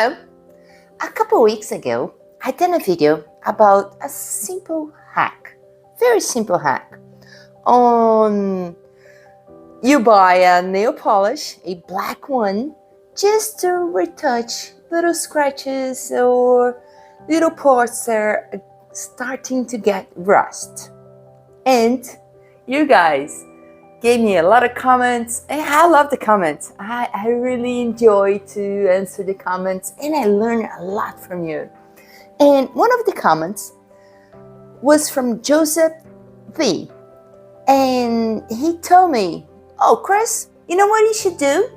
Hello. A couple weeks ago, I did a video about a simple hack, very simple hack, on you buy a nail polish, a black one, just to retouch little scratches or little parts that are starting to get rust. And you guys gave me a lot of comments, and I love the comments. I really enjoy to answer the comments, and I learn a lot from you. And one of the comments was from Joseph V. And he told me, oh, Chris, you know what you should do?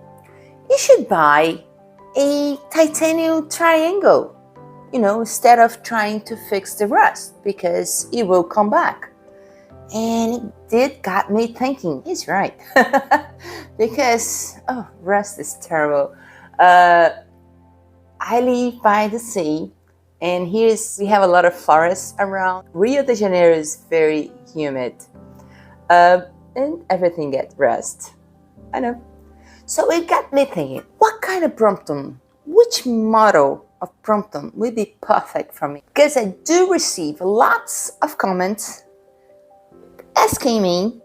You should buy a titanium triangle, instead of trying to fix the rust, because it will come back. And it got me thinking, he's right. Because, rust is terrible. I live by the sea, and we have a lot of forests around. Rio de Janeiro is very humid, and everything gets rust. I know. So it got me thinking, what kind of Brompton, which model of Brompton would be perfect for me? Because I do receive lots of comments asking me,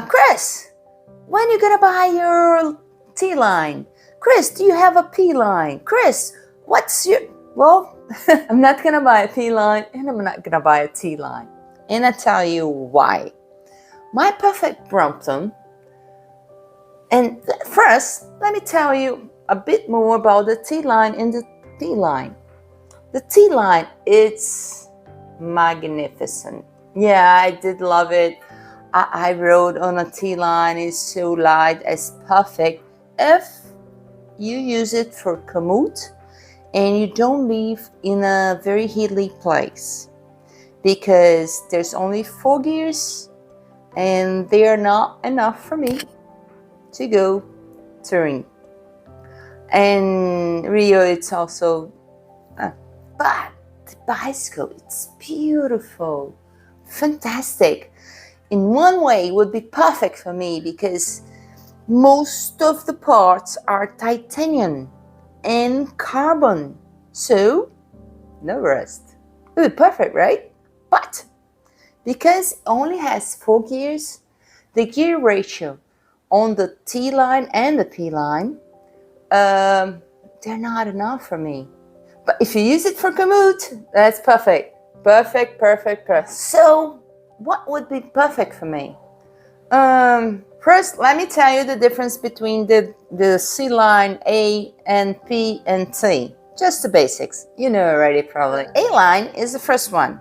Chris, when are you gonna buy your T line? Chris, do you have a P line? Chris, well, I'm not gonna buy a P line, and I'm not gonna buy a T line. And I tell you why. My perfect Brompton, and first, let me tell you a bit more about the T line and the P line. The T line, it's magnificent. Yeah, I did love it. I rode on a T line. It's so light, it's perfect if you use it for commute and you don't live in a very hilly place, because there's only 4 gears and they are not enough for me to go touring. And Rio, it's also, but the bicycle, it's beautiful. Fantastic. In one way, it would be perfect for me because most of the parts are titanium and carbon, so no rust. It would be perfect, right? But because it only has 4 gears, the gear ratio on the T line and the P line, they're not enough for me. But if you use it for commute, that's perfect. Perfect. So, what would be perfect for me? First, let me tell you the difference between the C line, A and P and T. Just the basics. You know already, probably. A line is the first one.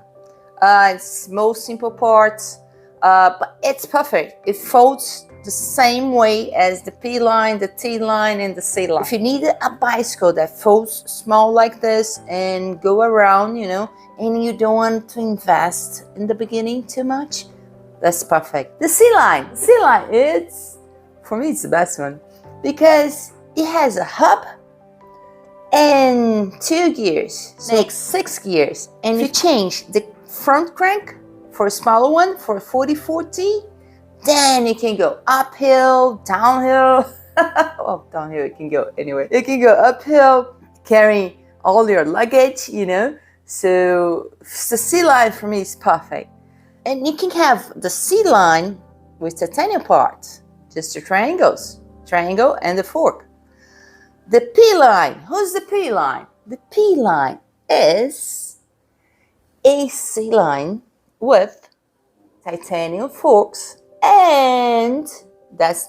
It's most simple parts, but it's perfect. It folds the same way as the P line, the T line, and the C line. If you need a bicycle that folds small like this and go around, and you don't want to invest in the beginning too much, that's perfect. The C line, for me, it's the best one because it has a hub and 2 gears, makes 6 gears. And if you change the front crank for a smaller one for 40/40, then you can go uphill, downhill. Oh, downhill, it can go anywhere. You can go uphill, carrying all your luggage, So the C line for me is perfect. And you can have the C line with titanium parts, just the triangle and the fork. The P line, who's the P line? The P line is a C line with titanium forks, and that's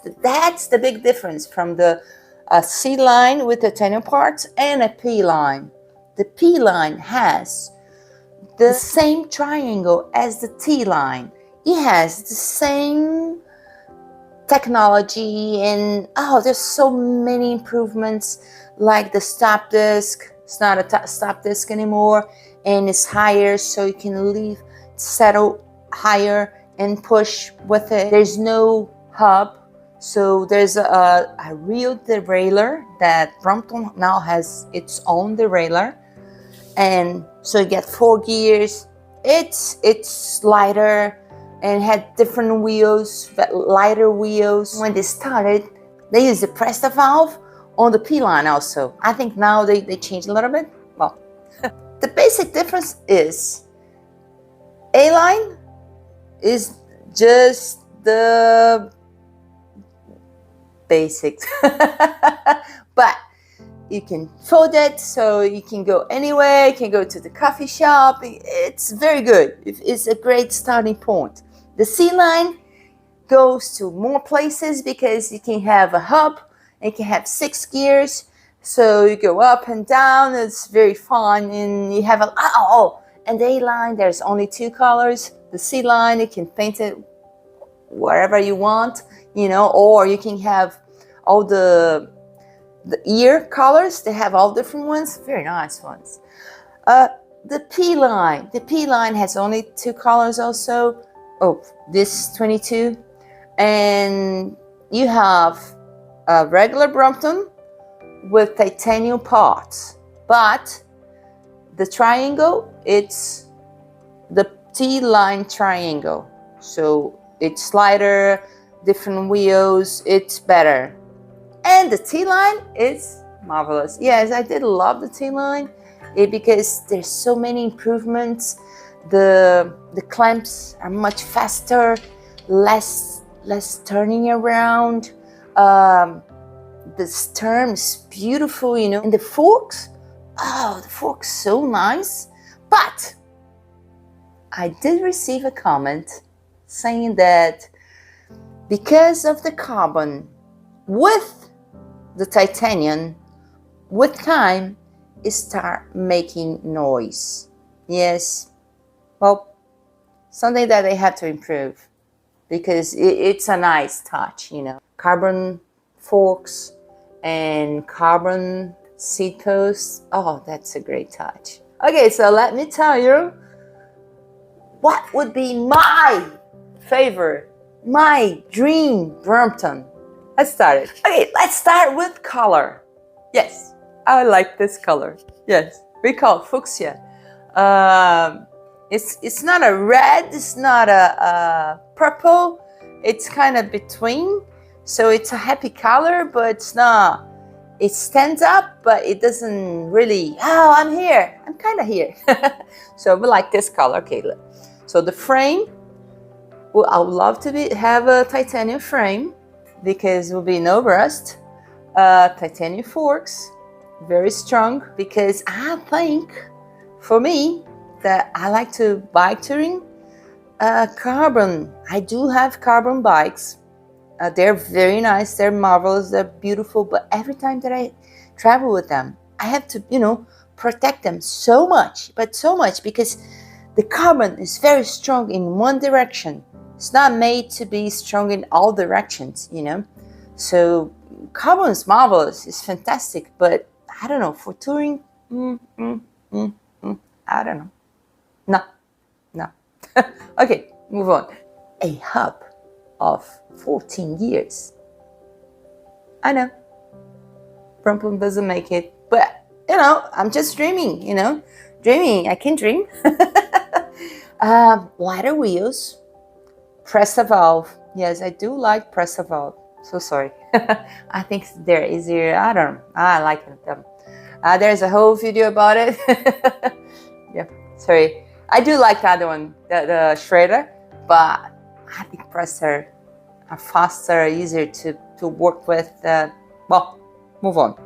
the big difference from the C line with titanium parts and a P line. The P line has the same triangle as the T line. It has the same technology, and there's so many improvements, like the stop disc. It's not a stop disc anymore, and it's higher, so you can settle higher and push with it. There's no hub, so there's a real derailleur that Brompton now has its own derailleur. And so you get 4 gears. It's lighter and had different wheels, lighter wheels. When they started, they used the Presta valve on the P line also. I think now they changed a little bit. Well, the basic difference is A line is just the basics. But you can fold it so you can go anywhere. You can go to the coffee shop. It's very good. It's a great starting point. The C line goes to more places because you can have a hub and you can have 6 gears. So you go up and down. It's very fun. And you have and the A line, there's only 2 colors. The C line, you can paint it wherever you want, you know, or you can have all the ear colors. They have all different ones, very nice ones. The P line has only 2 colors also. Oh, this 22, and you have a regular Brompton with titanium parts, but the triangle, it's the T line triangle, so it's lighter, different wheels, it's better. And the T line is marvelous. Yes, I did love the T line because there's so many improvements. The clamps are much faster, less turning around. The stern is beautiful, you know. And the forks, the forks so nice. But I did receive a comment saying that because of the carbon with the titanium, with time, it start making noise. Yes, well, something that they have to improve because it's a nice touch, you know. Carbon forks and carbon seat posts. Oh, that's a great touch. Okay, so let me tell you what would be my favorite, my dream Brompton. Let's start it. Okay, let's start with color. Yes, I like this color. Yes, we call it fuchsia. It's not a red, it's not a purple. It's kind of between. So it's a happy color, but it's not. It stands up, but it doesn't really. Oh, I'm here. I'm kind of here. So we like this color. Okay, look. So the frame. Well, I would love to have a titanium frame because it will be no rust. Titanium forks, very strong because I think, for me, that I like to bike touring. Carbon. I do have carbon bikes. They're very nice. They're marvelous. They're beautiful. But every time that I travel with them, I have to, you know, protect them so much. But so much because the carbon is very strong in one direction. It's not made to be strong in all directions, you know. So carbon is marvelous. It's fantastic. But I don't know, for touring, I don't know. No. Okay, move on. A hub of 14 years. I know. Brompton doesn't make it. But, you know, I'm just dreaming, you know. Dreaming. I can dream. Lighter wheels. Press a valve. Yes, I do like press a valve. So sorry. I think they're easier. I don't know. I like them. There's a whole video about it. Yeah, sorry. I do like the other one, the shredder, but I think presser are faster, easier to work with. Well, move on.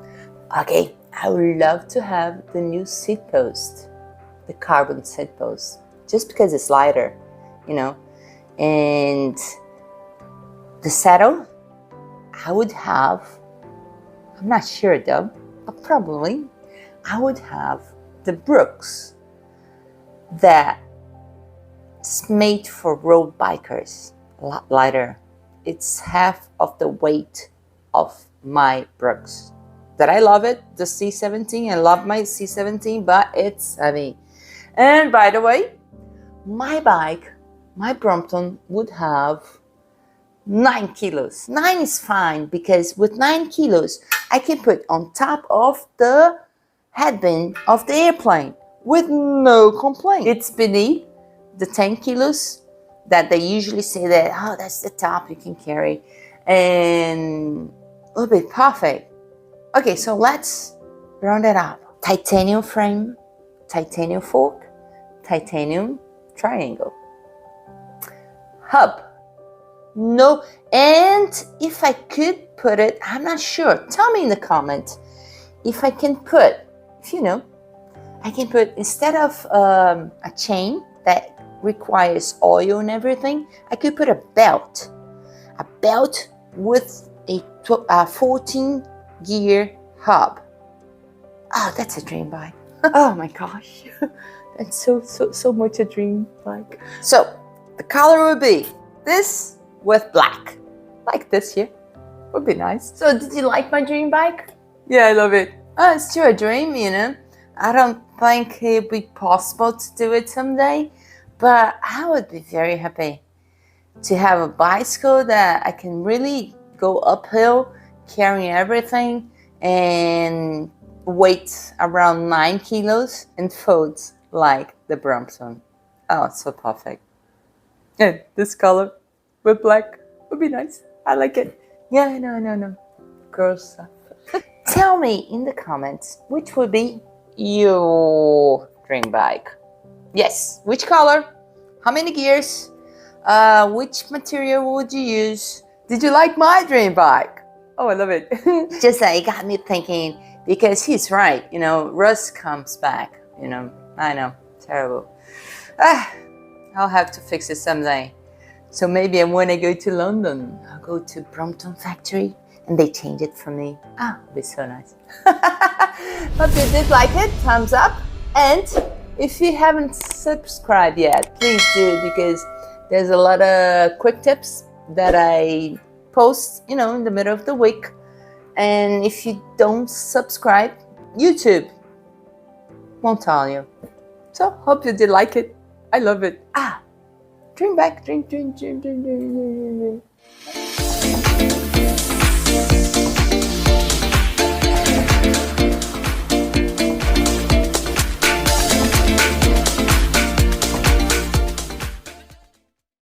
Okay, I would love to have the new seat post, the carbon seat post, just because it's lighter, you know. And the saddle, I would have, I'm not sure though, but probably I would have the Brooks that's made for road bikers, a lot lighter. It's half of the weight of my Brooks. That I love it, the C17. I love my C17, but it's heavy. And by the way, my bike, my Brompton, would have 9 kilos. 9 is fine because with 9 kilos, I can put on top of the headband of the airplane with no complaint. It's beneath the 10 kilos that they usually say that, oh, that's the top you can carry. And it will be perfect. Okay, so let's round it up. Titanium frame, titanium fork, titanium triangle. Hub. No, and if I could put it, I'm not sure. Tell me in the comments if I can put, if you know, I can put, instead of a chain that requires oil and everything, I could put a belt with a 14 gear hub. Oh, that's a dream bike. Oh my gosh, that's so much a dream bike. So the color would be this with black, like this here, would be nice. So did you like my dream bike? Yeah, I love it. Oh, it's still a dream, you know. I don't think it'd be possible to do it someday, but I would be very happy to have a bicycle that I can really go uphill, carrying everything, and weight around 9 kilos and folds like the Brompton. Oh, it's so perfect. And this color with black would be nice. I like it. Yeah, no. Girl stuff. Tell me in the comments which would be your dream bike. Yes, which color? How many gears? Which material would you use? Did you like my dream bike? Oh, I love it. Just that it got me thinking, because he's right, you know, rust comes back, you know. I know, terrible. I'll have to fix it someday. So maybe when I go to London, I'll go to Brompton factory and they change it for me. Ah, it'll be so nice. Hope you did like it. Thumbs up. And if you haven't subscribed yet, please do, because there's a lot of quick tips that I post, you know, in the middle of the week. And if you don't subscribe, YouTube won't tell you. So hope you did like it. I love it. Dream bike, dream.